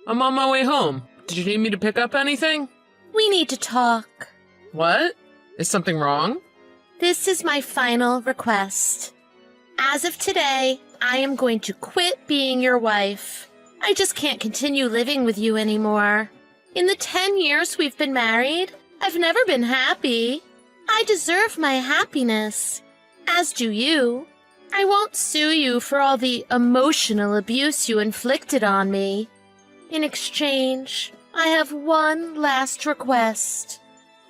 I'm on my way home. Did you need me to pick up anything? We need to talk. What? Is something wrong? This is my final request. As of today, I am going to quit being your wife. I just can't continue living with you anymore. In the 10 years we've been married, I've never been happy. I deserve my happiness, as do you. I won't sue you for all the emotional abuse you inflicted on me. In exchange, I have one last request.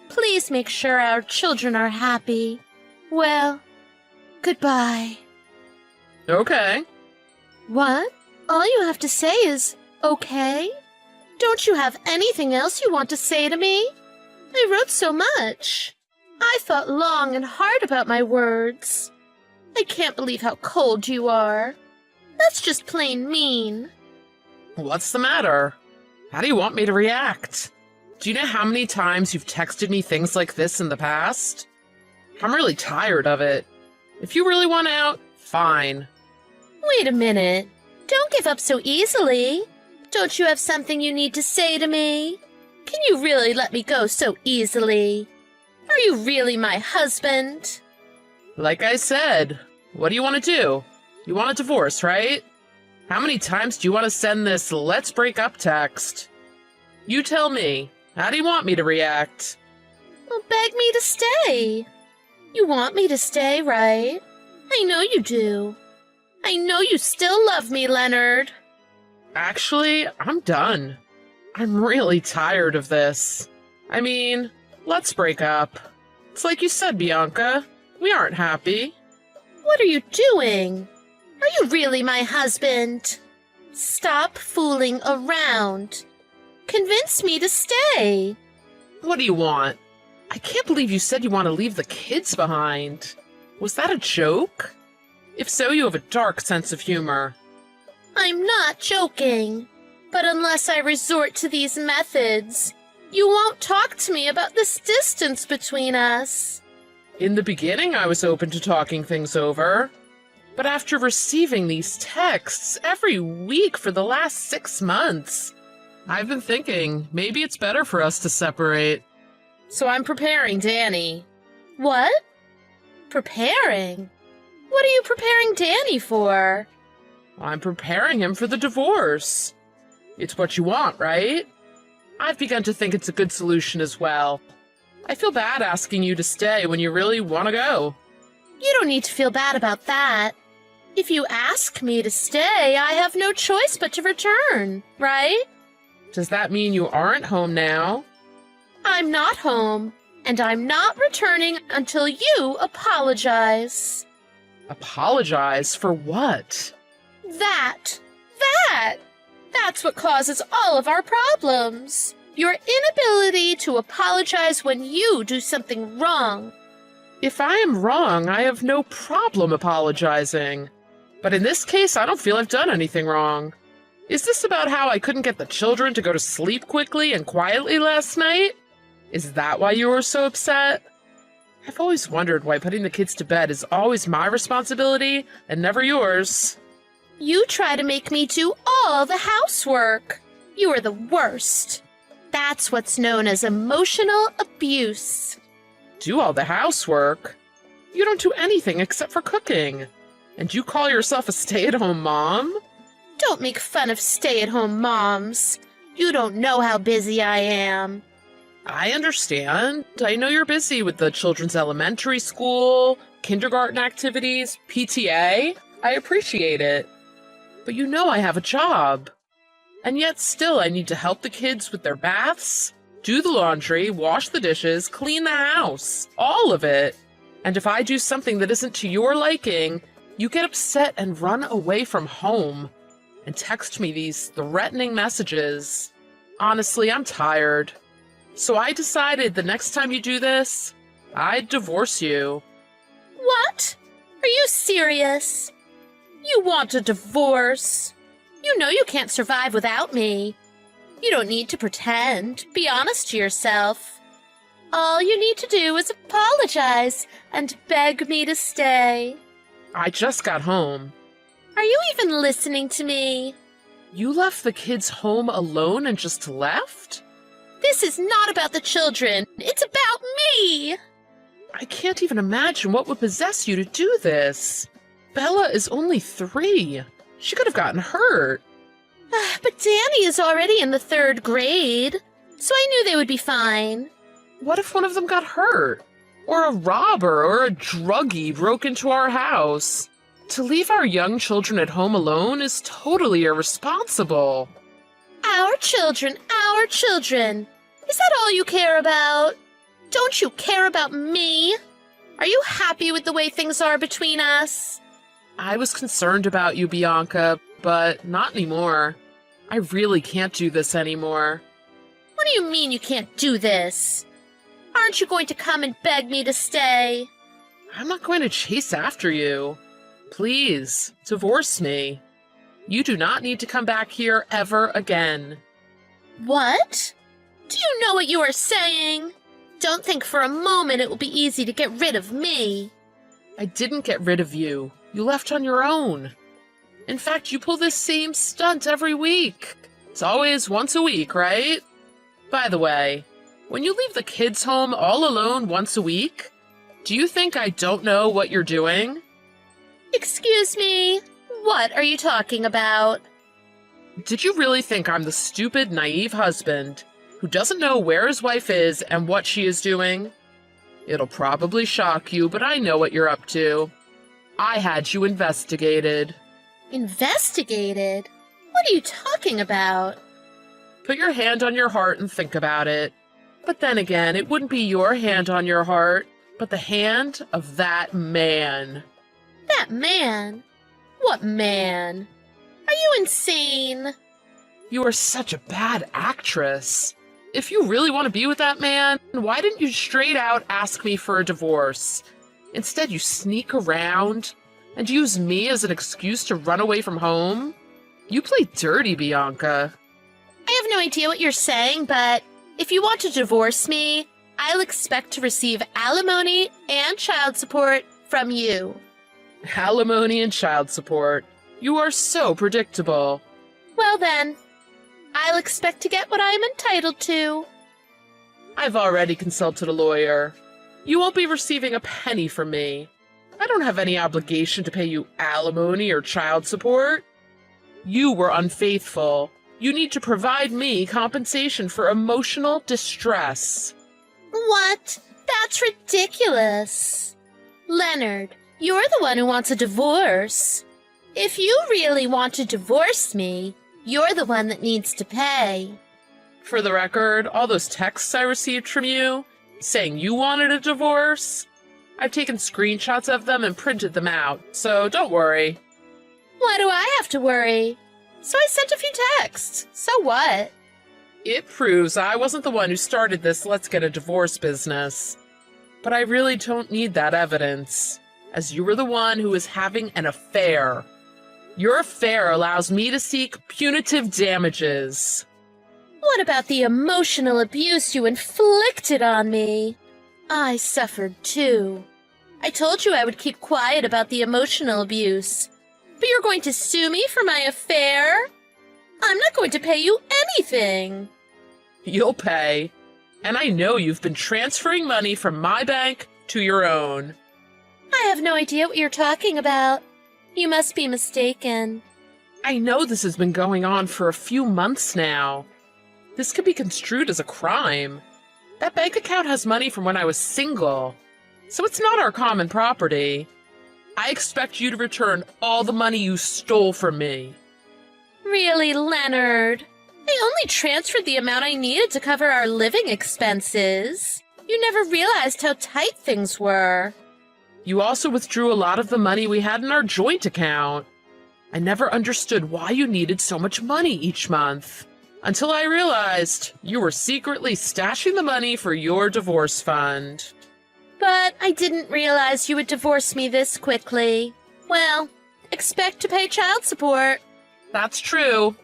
Please make sure our children are happy. Well, goodbye. Okay. What? All you have to say is, okay? Don't you have anything else you want to say to me? I wrote so much. I thought long and hard about my words. I can't believe how cold you are. That's just plain mean. What's the matter? How do you want me to react? Do you know how many times you've texted me things like this in the past? I'm really tired of it. If you really want out, fine. Wait a minute. Don't give up so easily. Don't you have something you need to say to me? Can you really let me go so easily? Are you really my husband? Like I said, what do you want to do? You want a divorce, right? How many times do you want to send this "let's break up" text? You tell me. How do you want me to react? Well, beg me to stay. You want me to stay, right? I know you do. I know you still love me, Leonard. Actually, I'm done. I'm really tired of this. I mean, let's break up. It's like you said, Bianca. We aren't happy. What are you doing? Are you really my husband? Stop fooling around. Convince me to stay. What do you want? I can't believe you said you want to leave the kids behind. Was that a joke? If so, you have a dark sense of humor. I'm not joking. But unless I resort to these methods, you won't talk to me about this distance between us. In the beginning, I was open to talking things over. But after receiving these texts every week for the last 6 months, I've been thinking maybe it's better for us to separate. So I'm preparing Danny. What? Preparing? What are you preparing Danny for? I'm preparing him for the divorce. It's what you want, right? I've begun to think it's a good solution as well. I feel bad asking you to stay when you really want to go. You don't need to feel bad about that. If you ask me to stay, I have no choice but to return, right? Does that mean you aren't home now? I'm not home, and I'm not returning until you apologize. Apologize for what? That's what causes all of our problems. Your inability to apologize when you do something wrong. If I am wrong, I have no problem apologizing. But in this case, I don't feel I've done anything wrong. Is this about how I couldn't get the children to go to sleep quickly and quietly last night? Is that why you were so upset? I've always wondered why putting the kids to bed is always my responsibility and never yours. You try to make me do all the housework. You are the worst. That's what's known as emotional abuse. Do all the housework? You don't do anything except for cooking. And you call yourself a stay-at-home mom? Don't make fun of stay-at-home moms. You don't know how busy I am. I understand. I know you're busy with the children's elementary school, kindergarten activities, PTA. I appreciate it. But you know I have a job. And yet still I need to help the kids with their baths, do the laundry, wash the dishes, clean the house. All of it. And if I do something that isn't to your liking, you get upset and run away from home and text me these threatening messages. Honestly, I'm tired. So I decided the next time you do this, I'd divorce you. What? Are you serious? You want a divorce? You know you can't survive without me. You don't need to pretend. Be honest to yourself. All you need to do is apologize and beg me to stay. I just got home. Are you even listening to me? You left the kids home alone and just left? This is not about the children. It's about me. I can't even imagine what would possess you to do this. Bella is only 3. She could have gotten hurt. But Danny is already in the 3rd grade, so I knew they would be fine. What if one of them got hurt? Or a robber or a druggie broke into our house? To leave our young children at home alone is totally irresponsible. Our children, our children. Is that all you care about? Don't you care about me? Are you happy with the way things are between us? I was concerned about you, Bianca, but not anymore. I really can't do this anymore. What do you mean you can't do this? Aren't you going to come and beg me to stay? I'm not going to chase after you. Please, divorce me. You do not need to come back here ever again. What? Do you know what you are saying? Don't think for a moment it will be easy to get rid of me. I didn't get rid of you. You left on your own. In fact, you pull this same stunt every week. It's always once a week, right? By the way, when you leave the kids home all alone once a week, do you think I don't know what you're doing? Excuse me, what are you talking about? Did you really think I'm the stupid, naive husband who doesn't know where his wife is and what she is doing? It'll probably shock you, but I know what you're up to. I had you investigated. Investigated? What are you talking about? Put your hand on your heart and think about it. But then again, it wouldn't be your hand on your heart, but the hand of that man. That man? What man? Are you insane? You are such a bad actress. If you really want to be with that man, why didn't you straight out ask me for a divorce? Instead, you sneak around and use me as an excuse to run away from home. You play dirty, Bianca. I have no idea what you're saying, but if you want to divorce me, I'll expect to receive alimony and child support from you. Alimony and child support. You are so predictable. Well then, I'll expect to get what I am entitled to. I've already consulted a lawyer. You won't be receiving a penny from me. I don't have any obligation to pay you alimony or child support. You were unfaithful. You need to provide me compensation for emotional distress. What? That's ridiculous. Leonard, you're the one who wants a divorce. If you really want to divorce me, you're the one that needs to pay. For the record, all those texts I received from you saying you wanted a divorce, I've taken screenshots of them and printed them out, so don't worry. Why do I have to worry? So I sent a few texts. So what? It proves I wasn't the one who started this let's get a divorce business. But I really don't need that evidence, as you were the one who was having an affair. Your affair allows me to seek punitive damages. What about the emotional abuse you inflicted on me? I suffered too. I told you I would keep quiet about the emotional abuse. But you're going to sue me for my affair? I'm not going to pay you anything. You'll pay. And I know you've been transferring money from my bank to your own. I have no idea what you're talking about. You must be mistaken. I know this has been going on for a few months now. This could be construed as a crime. That bank account has money from when I was single, so it's not our common property. I expect you to return all the money you stole from me. Really, Leonard? I only transferred the amount I needed to cover our living expenses. You never realized how tight things were. You also withdrew a lot of the money we had in our joint account. I never understood why you needed so much money each month, until I realized you were secretly stashing the money for your divorce fund. But I didn't realize you would divorce me this quickly. Well, expect to pay child support. That's true.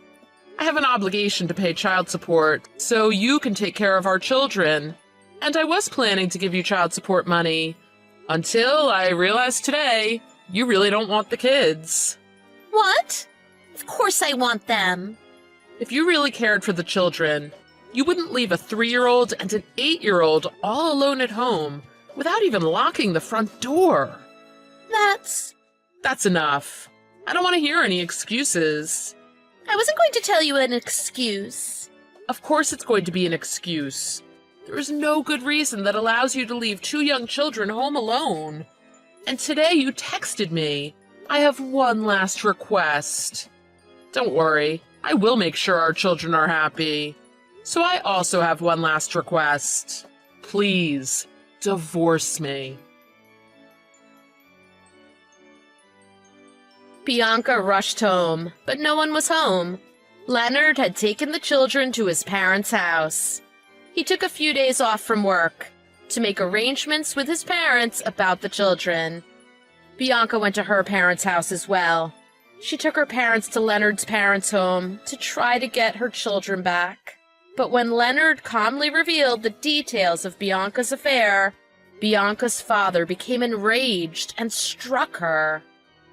I have an obligation to pay child support so you can take care of our children. And I was planning to give you child support money until I realized today you really don't want the kids. What? Of course I want them. If you really cared for the children, you wouldn't leave a 3-year-old and an 8-year-old all alone at home without even locking the front door. That's enough. I don't want to hear any excuses. I wasn't going to tell you an excuse. Of course it's going to be an excuse. There is no good reason that allows you to leave 2 young children home alone. And today you texted me. I have one last request. Don't worry, I will make sure our children are happy. So I also have one last request. Please, divorce me. Bianca rushed home, but no one was home. Leonard had taken the children to his parents' house. He took a few days off from work to make arrangements with his parents about the children. Bianca went to her parents' house as well. She took her parents to Leonard's parents' home to try to get her children back. But when Leonard calmly revealed the details of Bianca's affair, Bianca's father became enraged and struck her.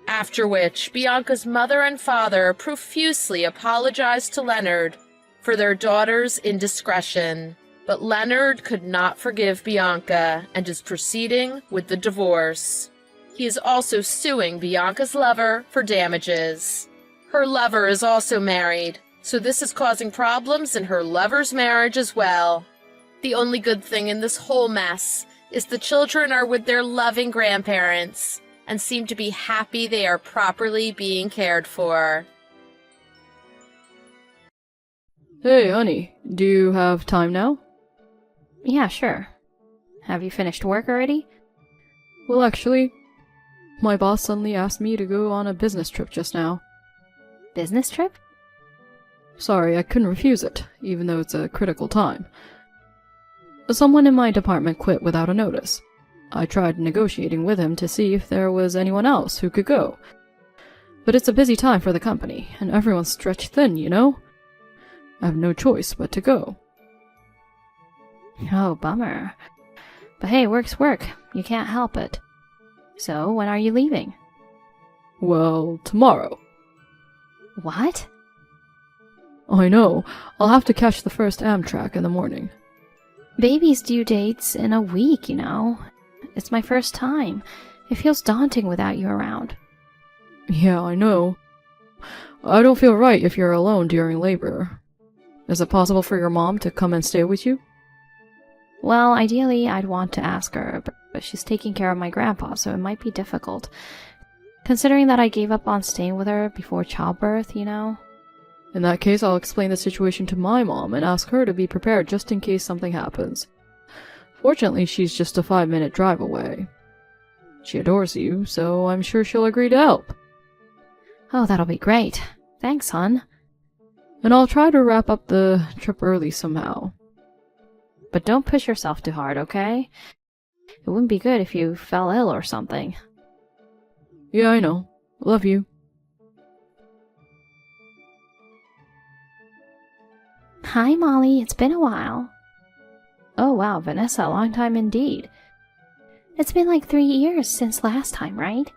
After which, Bianca's mother and father profusely apologized to Leonard for their daughter's indiscretion. But Leonard could not forgive Bianca and is proceeding with the divorce. He is also suing Bianca's lover for damages. Her lover is also married, so this is causing problems in her lover's marriage as well. The only good thing in this whole mess is the children are with their loving grandparents and seem to be happy they are properly being cared for. Hey, honey, do you have time now? Yeah, sure. Have you finished work already? Well, actually, my boss suddenly asked me to go on a business trip just now. Business trip? Sorry, I couldn't refuse it, even though it's a critical time. Someone in my department quit without a notice. I tried negotiating with him to see if there was anyone else who could go. But it's a busy time for the company, and everyone's stretched thin, you know? I have no choice but to go. Oh, bummer. But hey, work's work. You can't help it. So, when are you leaving? Well, tomorrow. What? I know. I'll have to catch the first Amtrak in the morning. Baby's due date's in a week, you know. It's my first time. It feels daunting without you around. Yeah, I know. I don't feel right if you're alone during labor. Is it possible for your mom to come and stay with you? Well, ideally, I'd want to ask her, but she's taking care of my grandpa, so it might be difficult. Considering that I gave up on staying with her before childbirth, you know? In that case, I'll explain the situation to my mom and ask her to be prepared just in case something happens. Fortunately, she's just a 5-minute drive away. She adores you, so I'm sure she'll agree to help. Oh, that'll be great. Thanks, hon. And I'll try to wrap up the trip early somehow. But don't push yourself too hard, okay? It wouldn't be good if you fell ill or something. Yeah, I know. Love you. Hi, Molly. It's been a while. Oh, wow, Vanessa, a long time indeed. It's been like 3 years since last time, right?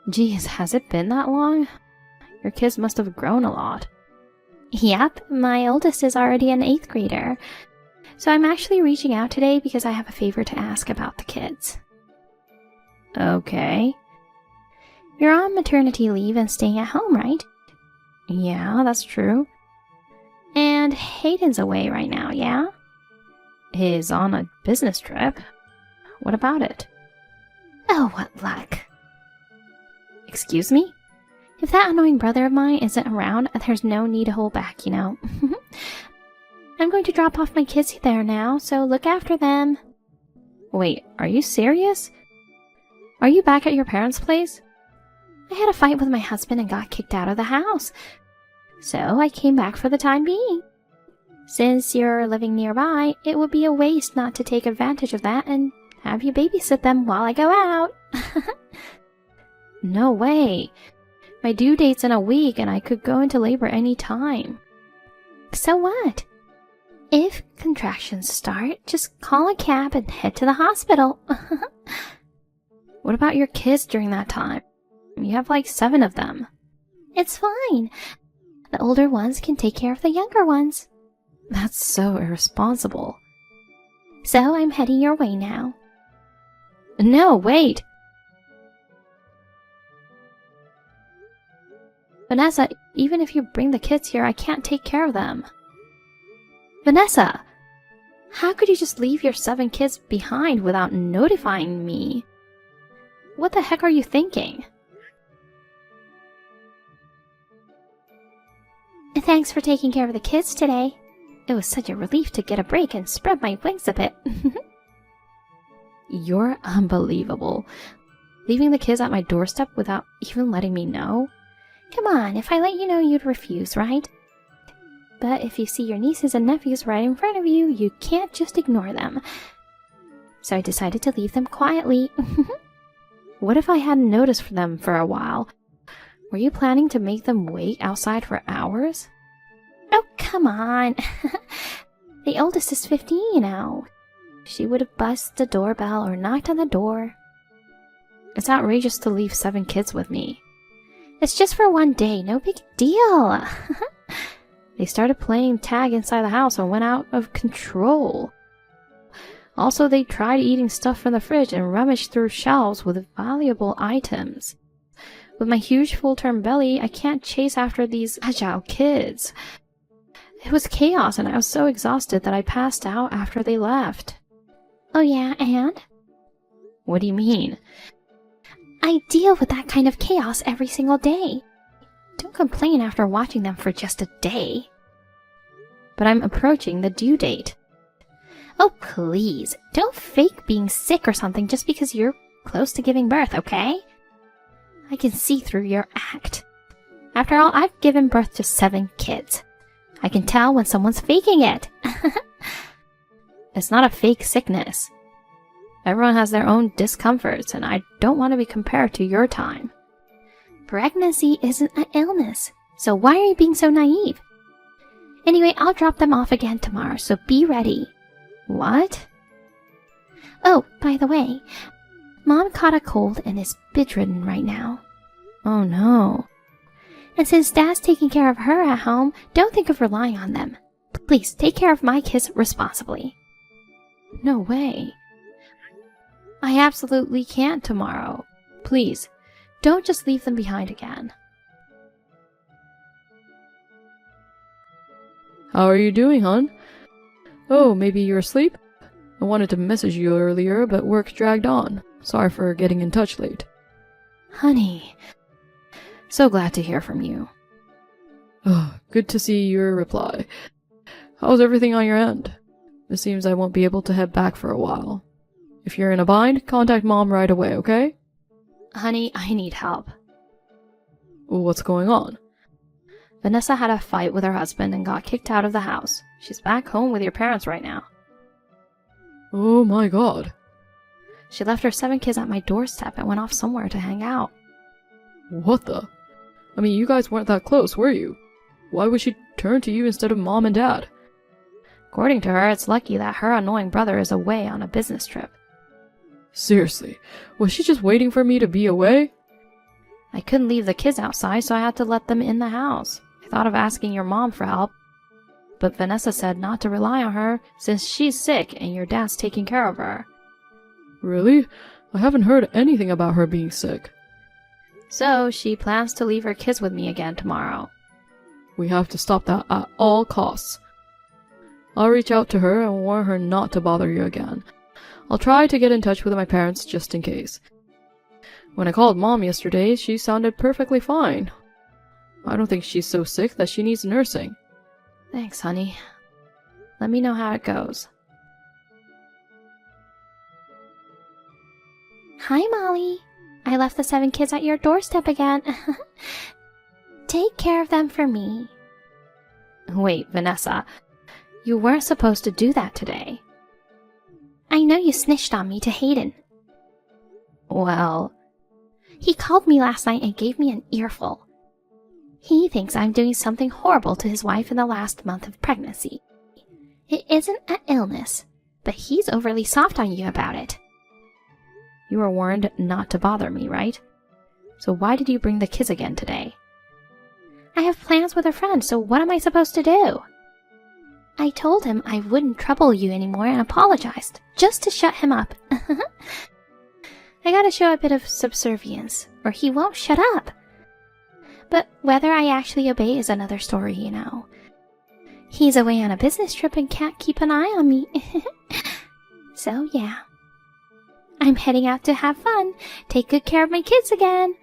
Geez, has it been that long? Your kids must have grown a lot. Yep, my oldest is already an 8th grader. So I'm actually reaching out today because I have a favor to ask about the kids. Okay. You're on maternity leave and staying at home, right? Yeah, that's true. And Hayden's away right now, yeah? He's on a business trip. What about it? Oh, what luck. Excuse me? If that annoying brother of mine isn't around, there's no need to hold back, you know. I'm going to drop off my kids there now, so look after them. Wait, are you serious? Are you back at your parents' place? I had a fight with my husband and got kicked out of the house. So I came back for the time being. Since you're living nearby, it would be a waste not to take advantage of that and have you babysit them while I go out. No way. My due date's in a week and I could go into labor any time. So what? If contractions start, just call a cab and head to the hospital. What about your kids during that time? You have like 7 of them. It's fine. The older ones can take care of the younger ones. That's so irresponsible. So I'm heading your way now. No, wait! Vanessa, even if you bring the kids here, I can't take care of them. Vanessa! How could you just leave your 7 kids behind without notifying me? What the heck are you thinking? Thanks for taking care of the kids today. It was such a relief to get a break and spread my wings a bit. You're unbelievable. Leaving the kids at my doorstep without even letting me know? Come on, if I let you know, you'd refuse, right? But if you see your nieces and nephews right in front of you, you can't just ignore them. So I decided to leave them quietly. What if I hadn't noticed them for a while? Were you planning to make them wait outside for hours? Oh, come on. The oldest is 15, you know. She would have buzzed the doorbell or knocked on the door. It's outrageous to leave 7 kids with me. It's just for one day, no big deal. They started playing tag inside the house and went out of control. Also, they tried eating stuff from the fridge and rummaged through shelves with valuable items. With my huge full-term belly, I can't chase after these agile kids. It was chaos, and I was so exhausted that I passed out after they left. Oh yeah, and? What do you mean? I deal with that kind of chaos every single day. Don't complain after watching them for just a day. But I'm approaching the due date. Oh, please. Don't fake being sick or something just because you're close to giving birth, okay? I can see through your act. After all, I've given birth to 7 kids. I can tell when someone's faking it. It's not a fake sickness. Everyone has their own discomforts, and I don't want to be compared to your time. Pregnancy isn't an illness, so why are you being so naive? Anyway, I'll drop them off again tomorrow, so be ready. What? Oh, by the way, Mom caught a cold and is bedridden right now. Oh no. And since Dad's taking care of her at home, don't think of relying on them. Please, take care of my kids responsibly. No way. I absolutely can't tomorrow. Please, don't just leave them behind again. How are you doing, hon? Oh, maybe you're asleep? I wanted to message you earlier, but work dragged on. Sorry for getting in touch late. Honey, so glad to hear from you. Oh, good to see your reply. How's everything on your end? It seems I won't be able to head back for a while. If you're in a bind, contact Mom right away, okay? Honey, I need help. What's going on? Vanessa had a fight with her husband and got kicked out of the house. She's back home with your parents right now. Oh my god. She left her 7 kids at my doorstep and went off somewhere to hang out. What the? I mean, you guys weren't that close, were you? Why would she turn to you instead of Mom and Dad? According to her, it's lucky that her annoying brother is away on a business trip. Seriously, was she just waiting for me to be away? I couldn't leave the kids outside, so I had to let them in the house. I thought of asking your mom for help, but Vanessa said not to rely on her since she's sick and your dad's taking care of her. Really? I haven't heard anything about her being sick. So she plans to leave her kids with me again tomorrow. We have to stop that at all costs. I'll reach out to her and warn her not to bother you again. I'll try to get in touch with my parents just in case. When I called Mom yesterday, she sounded perfectly fine. I don't think she's so sick that she needs nursing. Thanks, honey. Let me know how it goes. Hi, Molly. I left the 7 kids at your doorstep again. Take care of them for me. Wait, Vanessa. You weren't supposed to do that today. I know you snitched on me to Hayden. Well, he called me last night and gave me an earful. He thinks I'm doing something horrible to his wife in the last month of pregnancy. It isn't an illness, but he's overly soft on you about it. You were warned not to bother me, right? So why did you bring the kids again today? I have plans with a friend, so what am I supposed to do? I told him I wouldn't trouble you anymore and apologized, just to shut him up. I gotta show a bit of subservience, or he won't shut up. But whether I actually obey is another story, you know. He's away on a business trip and can't keep an eye on me. So, yeah. I'm heading out to have fun, take good care of my kids again.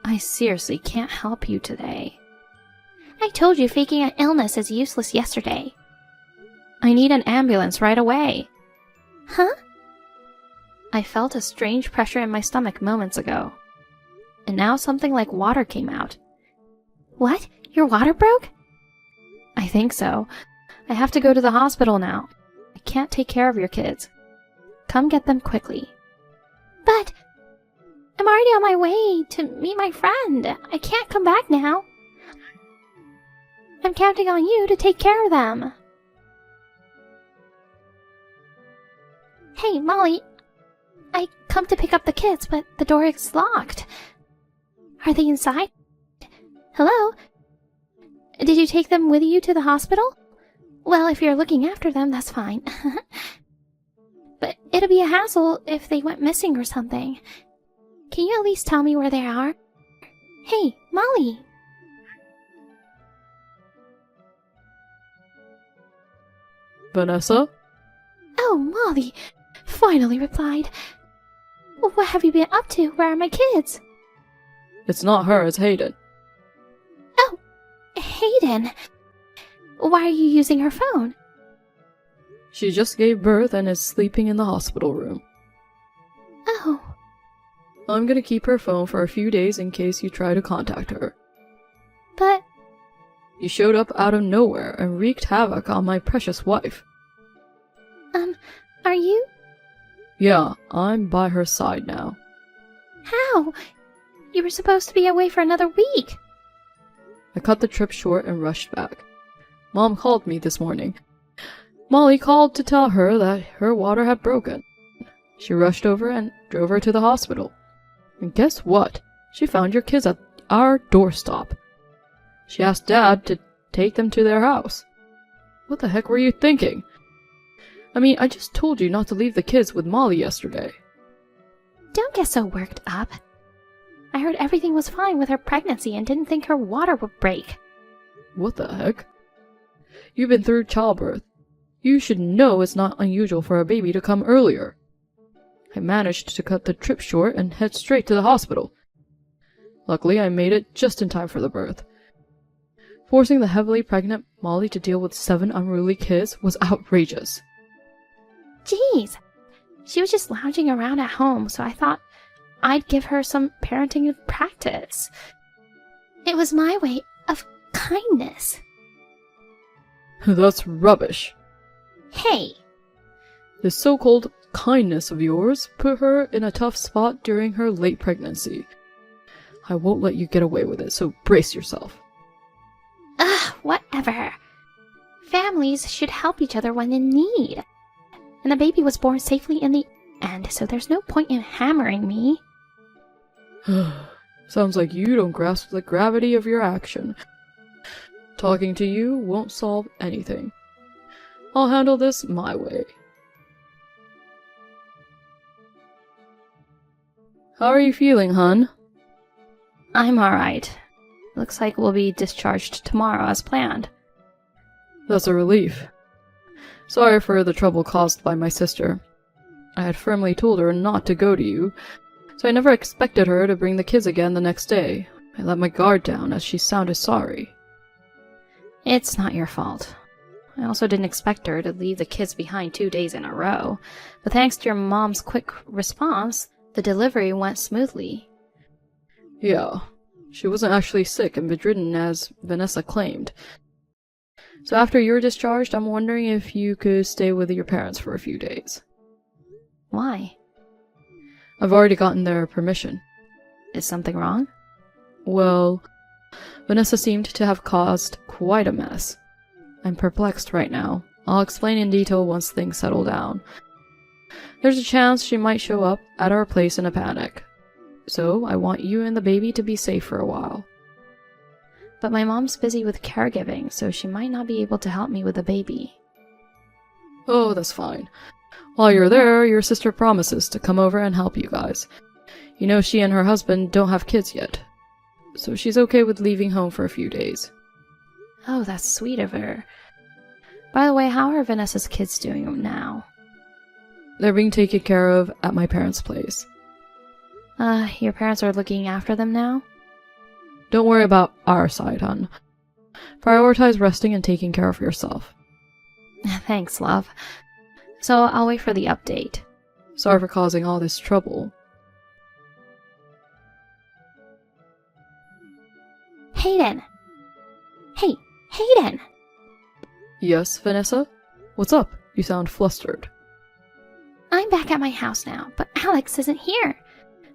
I seriously can't help you today. I told you faking an illness is useless yesterday. I need an ambulance right away. Huh? I felt a strange pressure in my stomach moments ago. And now something like water came out. What? Your water broke? I think so. I have to go to the hospital now. I can't take care of your kids. Come get them quickly. But I'm already on my way to meet my friend. I can't come back now. I'm counting on you to take care of them. Hey, Molly. I come to pick up the kids, but the door is locked. Are they inside? Hello? Did you take them with you to the hospital? Well, if you're looking after them, that's fine. But it'll be a hassle if they went missing or something. Can you at least tell me where they are? Hey, Molly! Vanessa? Oh, Molly! Finally replied. What have you been up to? Where are my kids? It's not her, it's Hayden. Oh, Hayden! Why are you using her phone? She just gave birth and is sleeping in the hospital room. Oh. I'm gonna keep her phone for a few days in case you try to contact her. But... You showed up out of nowhere and wreaked havoc on my precious wife. Are you? Yeah, I'm by her side now. How? You were supposed to be away for another week. I cut the trip short and rushed back. Mom called me this morning. Molly called to tell her that her water had broken. She rushed over and drove her to the hospital. And guess what? She found your kids at our doorstep. She asked Dad to take them to their house. What the heck were you thinking? I mean, I just told you not to leave the kids with Molly yesterday. Don't get so worked up. I heard everything was fine with her pregnancy and didn't think her water would break. What the heck? You've been through childbirth. You should know it's not unusual for a baby to come earlier. I managed to cut the trip short and head straight to the hospital. Luckily, I made it just in time for the birth. Forcing the heavily pregnant Molly to deal with 7 unruly kids was outrageous. Jeez. She was just lounging around at home, so I thought I'd give her some parenting practice. It was my way of kindness. That's rubbish. Hey! This so-called kindness of yours put her in a tough spot during her late pregnancy. I won't let you get away with it, so brace yourself. Ugh, whatever. Families should help each other when in need. And the baby was born safely in the end, so there's no point in hammering me. Sounds like you don't grasp the gravity of your action. Talking to you won't solve anything. I'll handle this my way. How are you feeling, hun? I'm alright. Looks like we'll be discharged tomorrow as planned. That's a relief. Sorry for the trouble caused by my sister. I had firmly told her not to go to you, so I never expected her to bring the kids again the next day. I let my guard down as she sounded sorry. It's not your fault. I also didn't expect her to leave the kids behind 2 days in a row, but thanks to your mom's quick response, the delivery went smoothly. Yeah, she wasn't actually sick and bedridden as Vanessa claimed. So after you're discharged, I'm wondering if you could stay with your parents for a few days. Why? I've already gotten their permission. Is something wrong? Well, Vanessa seemed to have caused quite a mess. I'm perplexed right now. I'll explain in detail once things settle down. There's a chance she might show up at our place in a panic. So I want you and the baby to be safe for a while. but my mom's busy with caregiving, so she might not be able to help me with the baby. Oh, that's fine. While you're there, your sister promises to come over and help you guys. You know she and her husband don't have kids yet, so she's okay with leaving home for a few days. Oh, that's sweet of her. By the way, how are Vanessa's kids doing now? They're being taken care of at my parents' place. Your parents are looking after them now? Don't worry about our side, hon. Prioritize resting and taking care of yourself. Thanks, love. So I'll wait for the update. Sorry for causing all this trouble. Hayden! Hey, Hayden! Yes, Vanessa? What's up? You sound flustered. I'm back at my house now, but Alex isn't here.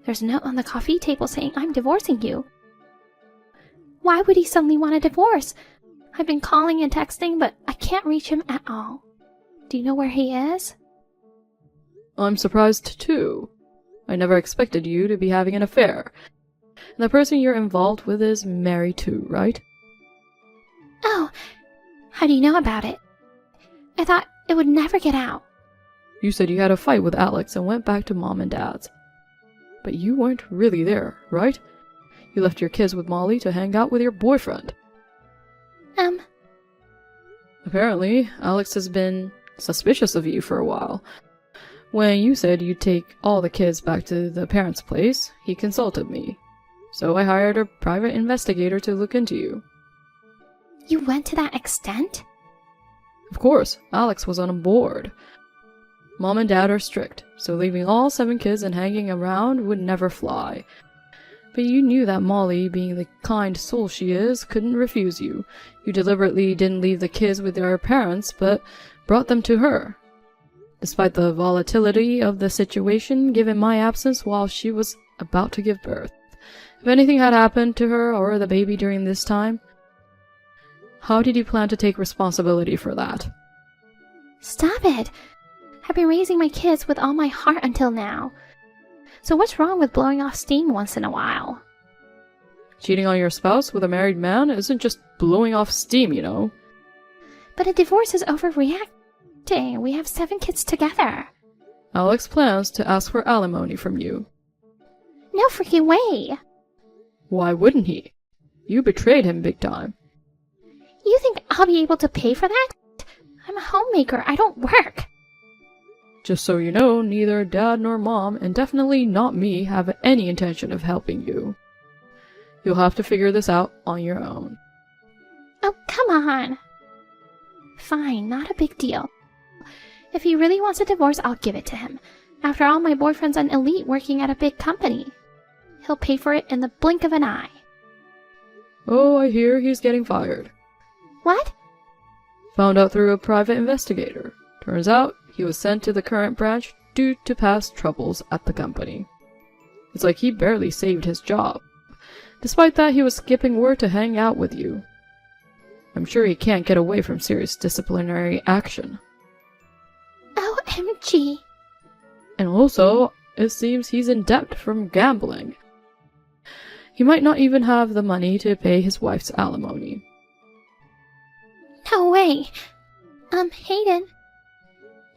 There's a note on the coffee table saying I'm divorcing you. Why would he suddenly want a divorce? I've been calling and texting, but I can't reach him at all. Do you know where he is? I'm surprised too. I never expected you to be having an affair. And the person you're involved with is married too, right? Oh, how do you know about it? I thought it would never get out. You said you had a fight with Alex and went back to Mom and Dad's. But you weren't really there, right? You left your kids with Molly to hang out with your boyfriend. Apparently, Alex has been suspicious of you for a while. When you said you'd take all the kids back to the parents' place, he consulted me. So I hired a private investigator to look into you. You went to that extent? Of course, Alex was on board. Mom and Dad are strict, so leaving all 7 kids and hanging around would never fly. But you knew that Molly, being the kind soul she is, couldn't refuse you. You deliberately didn't leave the kids with their parents, but brought them to her. Despite the volatility of the situation, given my absence while she was about to give birth. If anything had happened to her or the baby during this time, how did you plan to take responsibility for that? Stop it! I've been raising my kids with all my heart until now. So what's wrong with blowing off steam once in a while? Cheating on your spouse with a married man isn't just blowing off steam, you know. But a divorce is overreacting. We have 7 kids together. Alex plans to ask for alimony from you. No freaking way! Why wouldn't he? You betrayed him big time. You think I'll be able to pay for that? I'm a homemaker. I don't work. Just so you know, neither Dad nor Mom, and definitely not me, have any intention of helping you. You'll have to figure this out on your own. Oh, come on. Fine, not a big deal. If he really wants a divorce, I'll give it to him. After all, my boyfriend's an elite working at a big company. He'll pay for it in the blink of an eye. Oh, I hear he's getting fired. What? Found out through a private investigator. Turns out he was sent to the current branch due to past troubles at the company. It's like he barely saved his job. Despite that, he was skipping work to hang out with you. I'm sure he can't get away from serious disciplinary action. OMG. And also, it seems he's in debt from gambling. He might not even have the money to pay his wife's alimony. No way. Hayden.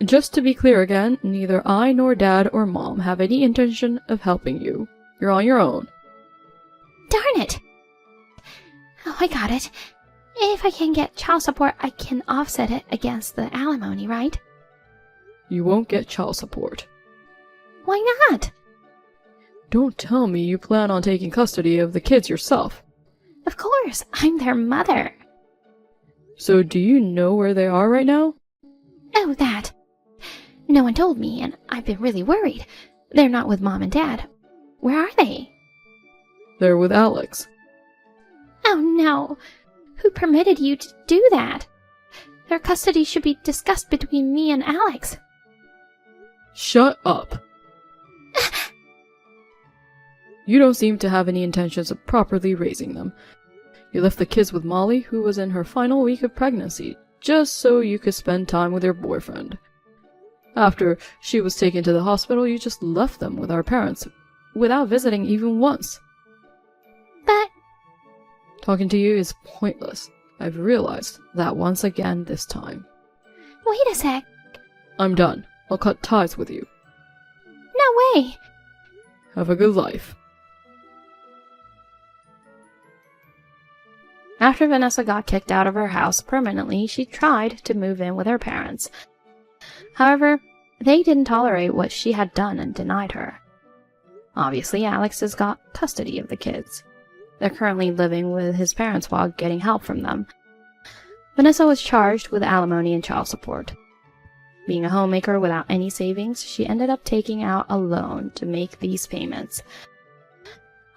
Just to be clear again, neither I nor Dad or Mom have any intention of helping you. You're on your own. Darn it. Oh, I got it. If I can get child support, I can offset it against the alimony, right? You won't get child support. Why not? Don't tell me you plan on taking custody of the kids yourself. Of course, I'm their mother. So do you know where they are right now? Oh, that. No one told me, and I've been really worried. They're not with Mom and Dad. Where are they? They're with Alex. Oh no. Who permitted you to do that? Their custody should be discussed between me and Alex. Shut up. You don't seem to have any intentions of properly raising them. You left the kids with Molly, who was in her final week of pregnancy, just so you could spend time with your boyfriend. After she was taken to the hospital, you just left them with our parents, without visiting even once. But... Talking to you is pointless. I've realized that once again this time. Wait a sec. I'm done. I'll cut ties with you. No way. Have a good life. After Vanessa got kicked out of her house permanently, she tried to move in with her parents. However, they didn't tolerate what she had done and denied her. Obviously, Alex has got custody of the kids. They're currently living with his parents while getting help from them. Vanessa was charged with alimony and child support. Being a homemaker without any savings, she ended up taking out a loan to make these payments.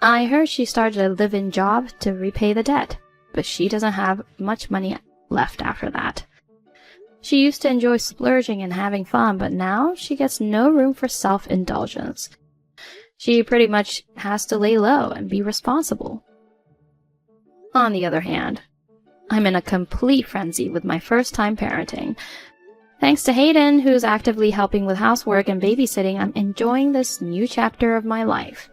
I heard she started a live-in job to repay the debt, but she doesn't have much money left after that. She used to enjoy splurging and having fun, but now she gets no room for self-indulgence. She pretty much has to lay low and be responsible. On the other hand, I'm in a complete frenzy with my first-time parenting. Thanks to Hayden, who's actively helping with housework and babysitting, I'm enjoying this new chapter of my life.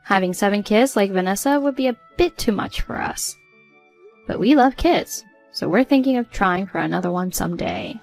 Having 7 kids like Vanessa would be a bit too much for us. But we love kids, so we're thinking of trying for another one someday.